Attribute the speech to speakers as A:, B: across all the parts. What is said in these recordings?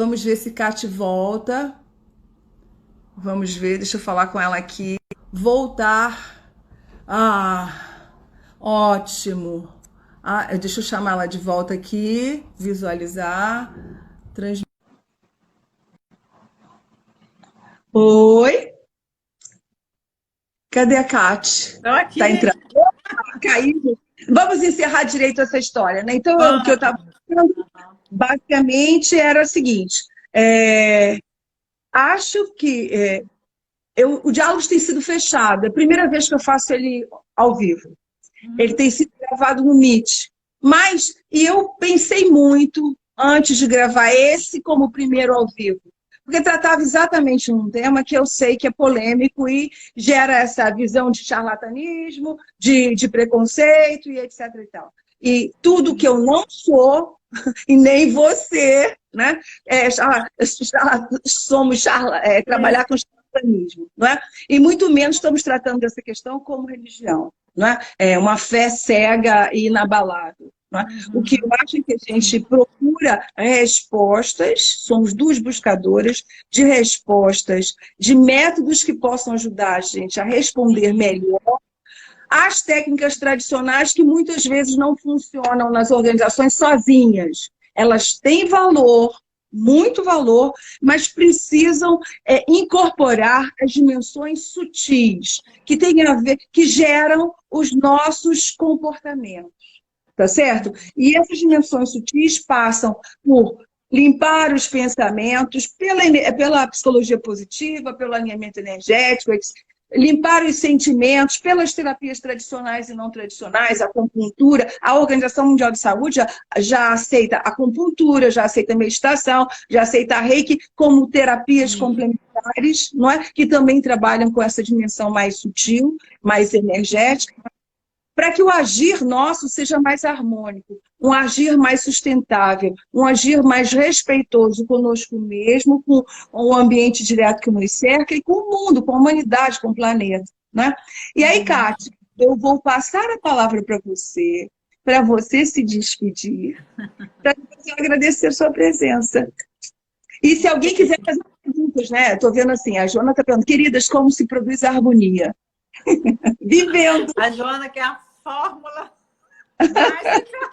A: Vamos ver se Kate volta. Vamos ver, deixa eu falar com ela aqui. Voltar. Ah, ótimo. Ah, deixa eu chamar ela de volta aqui. Visualizar. Trans... Oi, cadê a Kate?
B: Estou
A: Tá
B: aqui.
A: entrando. Caiu. Vamos encerrar direito essa história, né? Então, o que eu estava
B: Vamos.
A: falando, basicamente, era o seguinte. Acho que o diálogo tem sido fechado. É a primeira vez que eu faço ele ao vivo. Ele tem sido gravado no Meet. Mas, e eu pensei muito antes de gravar esse como o primeiro ao vivo. Porque tratava exatamente um tema que eu sei que é polêmico e gera essa visão de charlatanismo, de preconceito e etc. E tal. E tudo que eu não sou, e nem você, né? Trabalhar com charlatanismo, não é? E muito menos estamos tratando dessa questão como religião, não é? É uma fé cega e inabalável. Não é? O que eu acho é que a gente procura respostas, somos duas buscadoras de respostas, de métodos que possam ajudar a gente a responder melhor as técnicas tradicionais que muitas vezes não funcionam nas organizações sozinhas. Elas têm valor, muito valor, mas precisam incorporar as dimensões sutis, que têm a ver, que geram os nossos comportamentos. Tá certo? E essas dimensões sutis passam por limpar os pensamentos pela psicologia positiva, pelo alinhamento energético, limpar os sentimentos pelas terapias tradicionais e não tradicionais, a acupuntura. A Organização Mundial de Saúde já aceita a acupuntura, já aceita a meditação, já aceita a Reiki como terapias complementares, não é? Que também trabalham com essa dimensão mais sutil, mais energética, para que o agir nosso seja mais harmônico, um agir mais sustentável, um agir mais respeitoso conosco mesmo, com o ambiente direto que nos cerca e com o mundo, com a humanidade, com o planeta. Né? E aí, Kátia, eu vou passar a palavra para você se despedir, para você agradecer a sua presença. E se alguém quiser fazer perguntas, né? Estou vendo assim, a Joana está perguntando, queridas, como se produz a harmonia? Vivendo.
B: A Joana quer a fórmula mágica.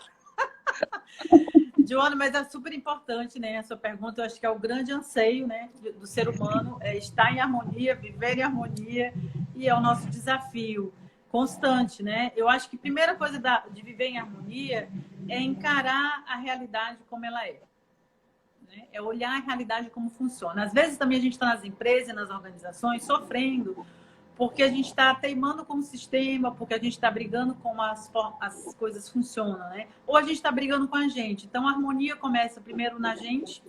B: Joana, mas é super importante, né? A sua pergunta, eu acho que é o grande anseio, né, do ser humano, é estar em harmonia, viver em harmonia, e é o nosso desafio constante, né? Eu acho que a primeira coisa de viver em harmonia é encarar a realidade como ela é. Né? É olhar a realidade como funciona. Às vezes também a gente está nas empresas, nas organizações, sofrendo porque a gente está teimando com o sistema, porque a gente está brigando com as coisas funcionam, né? Ou a gente está brigando com a gente. Então, a harmonia começa primeiro na gente,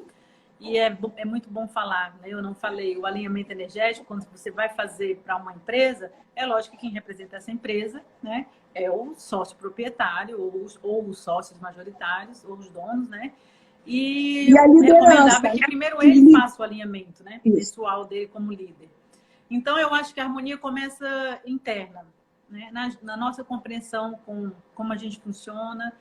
B: e é muito bom falar, né? Eu não falei, o alinhamento energético, quando você vai fazer para uma empresa, é lógico que quem representa essa empresa, né, é o sócio proprietário, ou os sócios majoritários, ou os donos, né? E
A: a
B: o
A: liderança,
B: recomendável é que primeiro ele faça o alinhamento, né, pessoal dele como líder. Então, eu acho que a harmonia começa interna, né? Na nossa compreensão com como a gente funciona,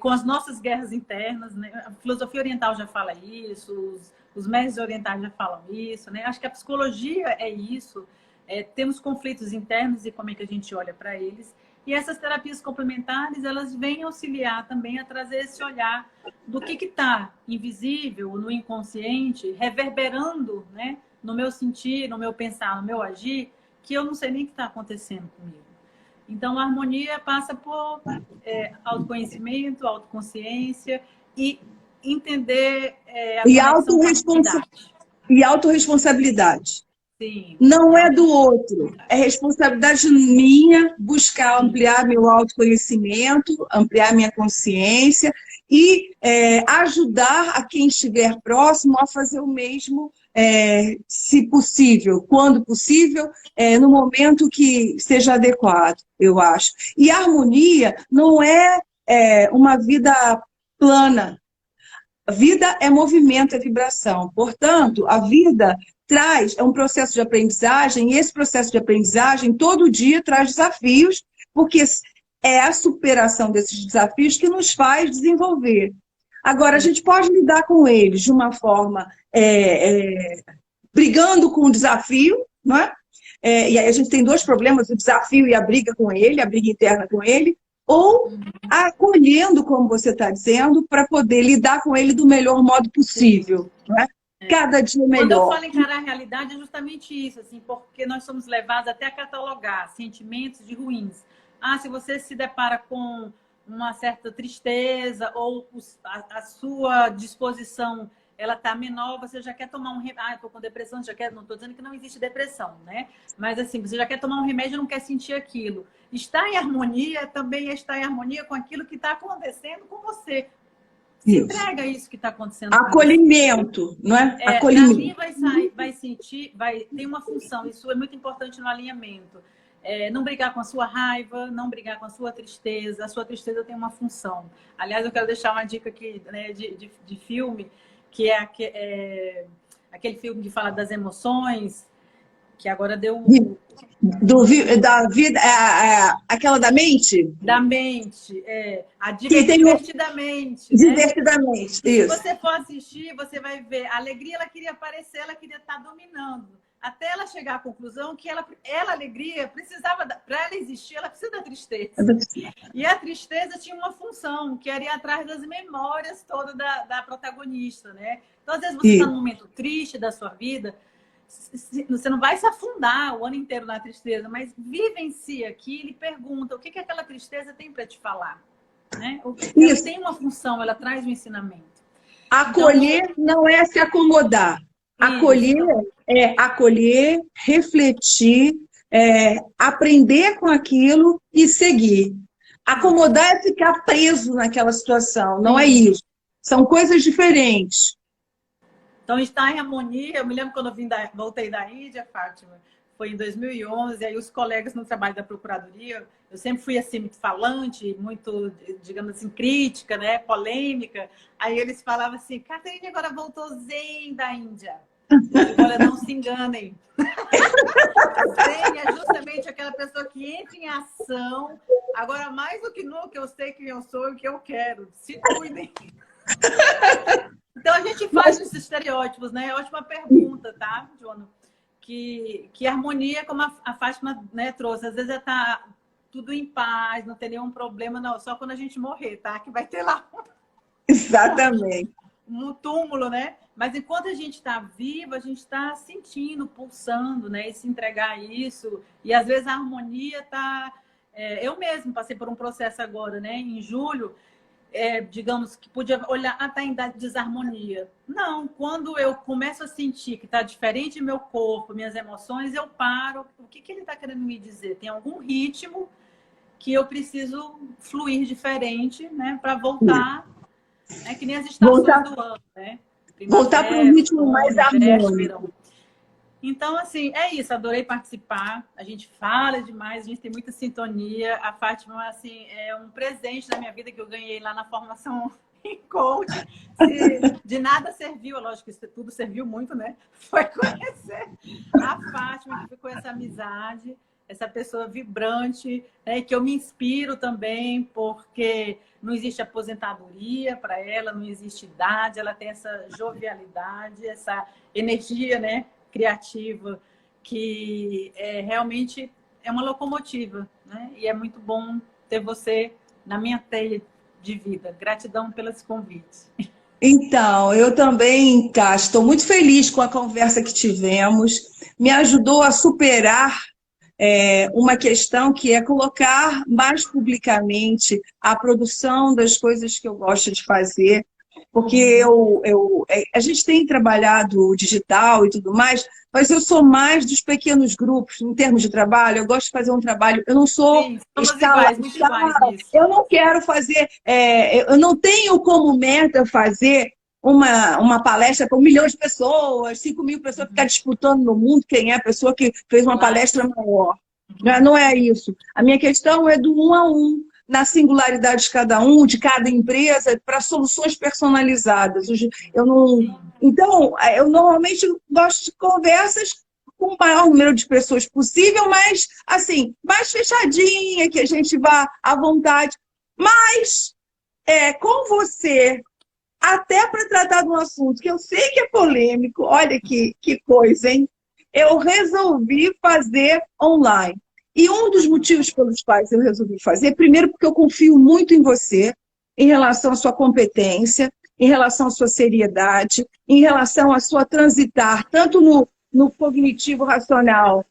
B: com as nossas guerras internas. Né? A filosofia oriental já fala isso, os mestres orientais já falam isso. Né? Acho que a psicologia é isso. Temos conflitos internos e como é que a gente olha para eles. E essas terapias complementares, elas vêm auxiliar também a trazer esse olhar do que está invisível, no inconsciente, reverberando, né? No meu sentir, no meu pensar, no meu agir, que eu não sei nem o que está acontecendo comigo. Então, a harmonia passa por autoconhecimento, autoconsciência e entender a conexão com a divindade.
A: E autorresponsabilidade.
B: Sim.
A: Não é do outro, é responsabilidade minha buscar ampliar meu autoconhecimento, ampliar minha consciência e ajudar a quem estiver próximo a fazer o mesmo, se possível, quando possível, no momento que seja adequado, eu acho. E a harmonia não é uma vida plana. A vida é movimento, é vibração. Portanto, a vida é um processo de aprendizagem, e esse processo de aprendizagem todo dia traz desafios, porque é a superação desses desafios que nos faz desenvolver. Agora, a gente pode lidar com eles de uma forma brigando com o desafio, não é? E aí a gente tem dois problemas, o desafio e a briga com ele, a briga interna com ele, ou acolhendo, como você está dizendo, para poder lidar com ele do melhor modo possível, não é? Cada dia melhor.
B: Quando eu falo encarar a realidade, é justamente isso, assim, porque nós somos levados até a catalogar sentimentos de ruins. Se você se depara com uma certa tristeza ou a sua disposição ela está menor, você já quer tomar um remédio. Estou com depressão, não estou dizendo que não existe depressão, né? Mas assim, você já quer tomar um remédio e não quer sentir aquilo. Estar em harmonia também é estar em harmonia com aquilo que está acontecendo com você. Se entrega isso que está acontecendo.
A: Acolhimento, não é? Acolhimento.
B: Dali tem uma função, isso é muito importante no alinhamento. Não brigar com a sua raiva, não brigar com a sua tristeza. A sua tristeza tem uma função. Aliás, eu quero deixar uma dica aqui, né, de filme, que é aquele filme que fala das emoções, que agora deu...
A: Da vida, aquela da mente?
B: Da mente, Divertidamente.
A: Divertidamente,
B: né?
A: isso.
B: Se você for assistir, você vai ver, a alegria, ela queria aparecer, ela queria estar dominando. Até ela chegar à conclusão que ela alegria, precisava, para ela existir, ela precisa da tristeza. E a tristeza tinha uma função, que era ir atrás das memórias todas da protagonista, né? Então, às vezes, você está num momento triste da sua vida, você não vai se afundar o ano inteiro na tristeza, mas vivencia aquilo e pergunta o que aquela tristeza tem para te falar. Né? Ela tem uma função, ela traz um ensinamento.
A: Acolher então, não é se acomodar. Acolher é acolher, refletir, aprender com aquilo e seguir. Acomodar é ficar preso naquela situação, não é isso. São coisas diferentes.
B: Então, estar em harmonia, eu me lembro quando eu voltei da Índia, Fátima, foi em 2011, aí os colegas no trabalho da Procuradoria, eu sempre fui assim, muito falante, muito, digamos assim, crítica, né, polêmica, aí eles falavam assim, Catarina agora voltou zen da Índia. Olha, não se enganem. Zen é justamente aquela pessoa que entra em ação, agora mais do que nunca eu sei quem eu sou e o que eu quero, se cuidem. Então, a gente faz esses estereótipos, né? Ótima pergunta, tá, Joana? Que harmonia, como a Fátima, né, trouxe, às vezes tá tudo em paz, não tem nenhum problema, não. Só quando a gente morrer, tá? Que vai ter lá
A: exatamente
B: um túmulo, né? Mas enquanto a gente está vivo, a gente está sentindo, pulsando, né? E se entregar a isso. E às vezes a harmonia está... eu mesmo passei por um processo agora, né? Em julho, digamos que podia olhar, tá em desarmonia. Não, quando eu começo a sentir que está diferente meu corpo, minhas emoções, eu paro. O que ele está querendo me dizer? Tem algum ritmo que eu preciso fluir diferente, né? Para voltar, né? Que nem as estações do ano, né?
A: Voltar para um ritmo mais harmônico.
B: Então, assim, é isso. Adorei participar. A gente fala demais, a gente tem muita sintonia. A Fátima, assim, é um presente na minha vida que eu ganhei lá na formação em coach. De nada serviu, lógico que isso tudo serviu muito, né? Foi conhecer a Fátima, que ficou essa amizade, essa pessoa vibrante, né? Que eu me inspiro também, porque não existe aposentadoria para ela, não existe idade, ela tem essa jovialidade, essa energia, né? Criativa, que realmente é uma locomotiva, né? E é muito bom ter você na minha teia de vida. Gratidão pelos convites.
A: Então, eu também, Cássio, estou muito feliz com a conversa que tivemos. Me ajudou a superar uma questão que é colocar mais publicamente a produção das coisas que eu gosto de fazer. Porque a gente tem trabalhado o digital e tudo mais, mas eu sou mais dos pequenos grupos, em termos de trabalho. Eu gosto de fazer um trabalho, eu não sou
B: iguais,
A: eu não quero fazer, eu não tenho como meta fazer uma palestra para 1 milhão de pessoas, 5.000 pessoas, ficar disputando no mundo quem é a pessoa que fez uma palestra maior. Não é isso. A minha questão é do 1 a 1. Na singularidade de cada um, de cada empresa, para soluções personalizadas. Então, eu normalmente gosto de conversas com o maior número de pessoas possível, mas, assim, mais fechadinha, que a gente vá à vontade. Mas, com você, até para tratar de um assunto que eu sei que é polêmico, olha que coisa, hein? Eu resolvi fazer online. E um dos motivos pelos quais eu resolvi fazer, primeiro porque eu confio muito em você, em relação à sua competência, em relação à sua seriedade, em relação à sua transitar, tanto no cognitivo racional,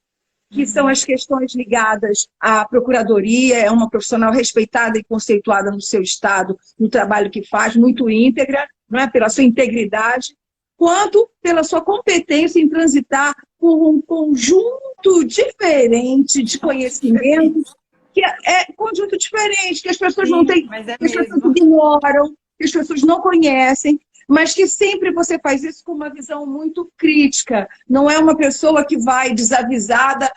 A: que são as questões ligadas à procuradoria, é uma profissional respeitada e conceituada no seu estado, no trabalho que faz, muito íntegra, não é? Pela sua integridade, quanto pela sua competência em transitar por um conjunto diferente de conhecimentos, que é conjunto diferente, que as pessoas não têm, que as pessoas ignoram, que as pessoas não conhecem, mas que sempre você faz isso com uma visão muito crítica. Não é uma pessoa que vai desavisada,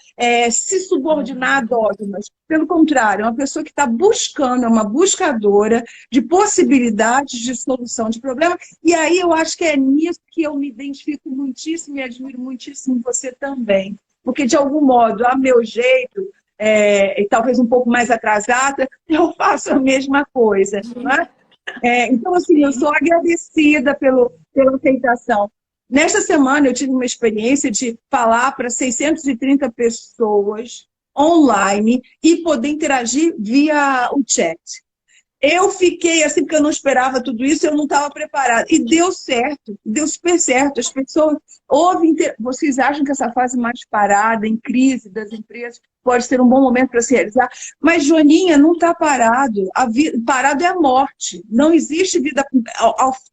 A: se subordinar a dogmas. Pelo contrário, é uma pessoa que está buscando, é uma buscadora de possibilidades de solução de problemas. E aí eu acho que é nisso que eu me identifico muitíssimo e admiro muitíssimo você também. Porque, de algum modo, a meu jeito, e talvez um pouco mais atrasada, eu faço a mesma coisa, não é? Então, assim, eu sou agradecida pela aceitação. Nesta semana, eu tive uma experiência de falar para 630 pessoas online e poder interagir via o chat. Eu fiquei assim, porque eu não esperava tudo isso, eu não estava preparada. E deu certo, deu super certo. As pessoas Vocês acham que essa fase mais parada, em crise das empresas, pode ser um bom momento para se realizar? Mas, Joaninha, não está parado. Parado é a morte. Não existe vida.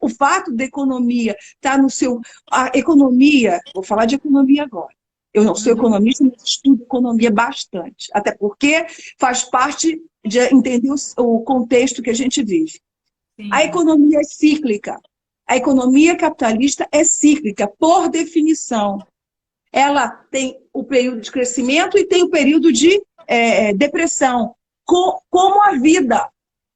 A: O fato da economia estar no seu. A economia, vou falar de economia agora. Eu não sou economista, mas estudo economia bastante. Até porque faz parte de entender o contexto que a gente vive. Sim. A economia é cíclica. A economia capitalista é cíclica, por definição. Ela tem o período de crescimento e tem o período de depressão. Como a vida.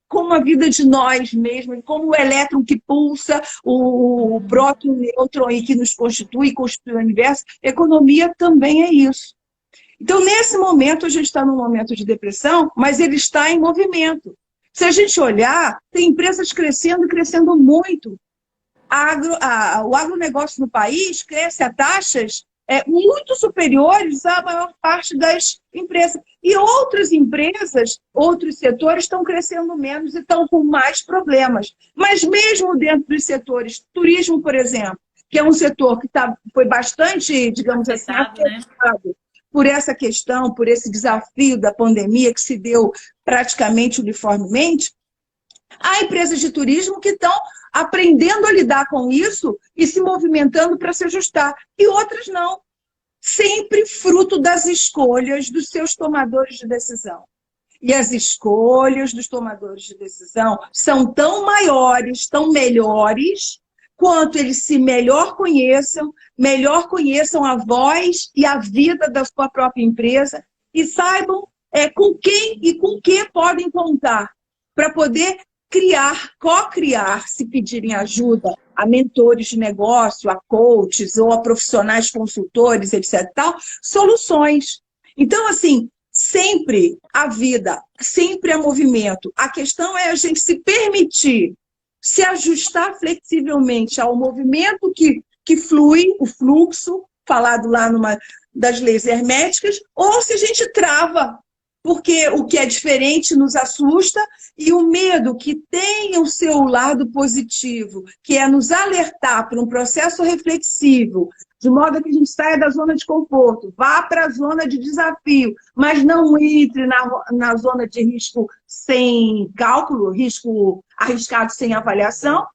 A: Como a vida de nós mesmos, como o elétron que pulsa, o próton, o nêutron que nos constitui o universo. Economia também é isso. Então, nesse momento, a gente está num momento de depressão, mas ele está em movimento. Se a gente olhar, tem empresas crescendo e crescendo muito. O agronegócio no país cresce a taxas muito superiores à maior parte das empresas. E outras empresas, outros setores estão crescendo menos e estão com mais problemas. Mas mesmo dentro dos setores, turismo, por exemplo, que é um setor que foi bastante, digamos assim, afetado por essa questão, por esse desafio da pandemia que se deu praticamente uniformemente, há empresas de turismo que estão aprendendo a lidar com isso e se movimentando para se ajustar. E outras não. Sempre fruto das escolhas dos seus tomadores de decisão. E as escolhas dos tomadores de decisão são tão maiores, tão melhores, quanto eles se melhor conheçam a voz e a vida da sua própria empresa e saibam com quem e com que podem contar para poder co-criar, se pedirem ajuda a mentores de negócio, a coaches ou a profissionais consultores, etc. Soluções. Então, assim, sempre a vida, sempre há movimento. A questão é a gente se permitir se ajustar flexivelmente ao movimento que flui, o fluxo, falado lá numa das leis herméticas, ou se a gente trava, porque o que é diferente nos assusta e o medo que tem o seu lado positivo, que é nos alertar para um processo reflexivo, de modo que a gente saia da zona de conforto, vá para a zona de desafio, mas não entre na zona de risco sem cálculo, risco arriscado sem avaliação,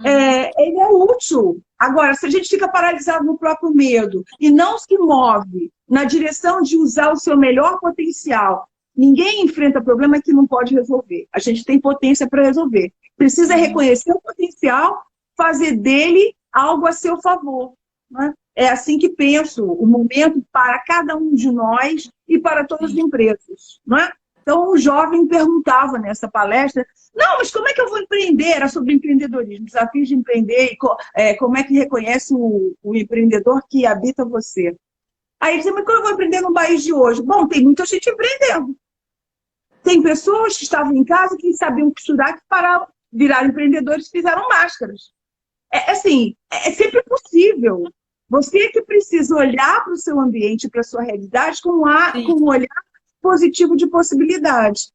A: ele é útil. Agora, se a gente fica paralisado no próprio medo e não se move na direção de usar o seu melhor potencial, ninguém enfrenta problema que não pode resolver. A gente tem potência para resolver. Precisa reconhecer o potencial, fazer dele algo a seu favor. Né? É assim que penso o momento para cada um de nós e para todas as empresas. Não é? Então, o jovem perguntava nessa palestra, não, mas como é que eu vou empreender? Era sobre empreendedorismo, desafios de empreender, como é que reconhece o empreendedor que habita você. Aí ele dizia, mas como eu vou empreender no país de hoje? Bom, tem muita gente empreendendo. Tem pessoas que estavam em casa que sabiam costurar, que viraram empreendedores e fizeram máscaras. assim, é sempre possível. Você que precisa olhar para o seu ambiente, para a sua realidade, com um olhar positivo de possibilidade.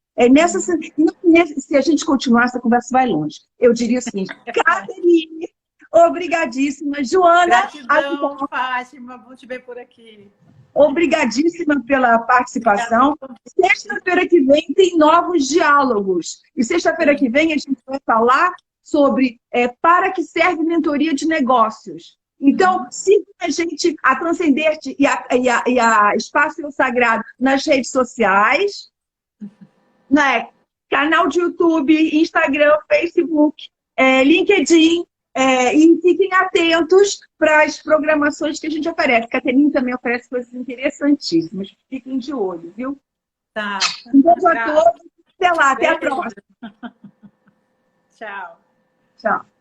A: Se a gente continuar, essa conversa vai longe. Eu diria assim, Caterine, obrigadíssima. Joana,
B: gratidão, Fátima, vou te ver por aqui.
A: Obrigadíssima pela participação. Sexta-feira que vem tem novos diálogos. E sexta-feira que vem a gente vai falar sobre para que serve mentoria de negócios. Então, siga a gente, a Transcenderte e a Espaço Eu Sagrado nas redes sociais, né? Canal de YouTube, Instagram, Facebook, LinkedIn. E fiquem atentos para as programações que a gente oferece. Caterine também oferece coisas interessantíssimas. Fiquem de olho, viu?
B: Tá.
A: Um beijo a todos. Até lá, até a próxima.
B: Tchau.
A: Tchau.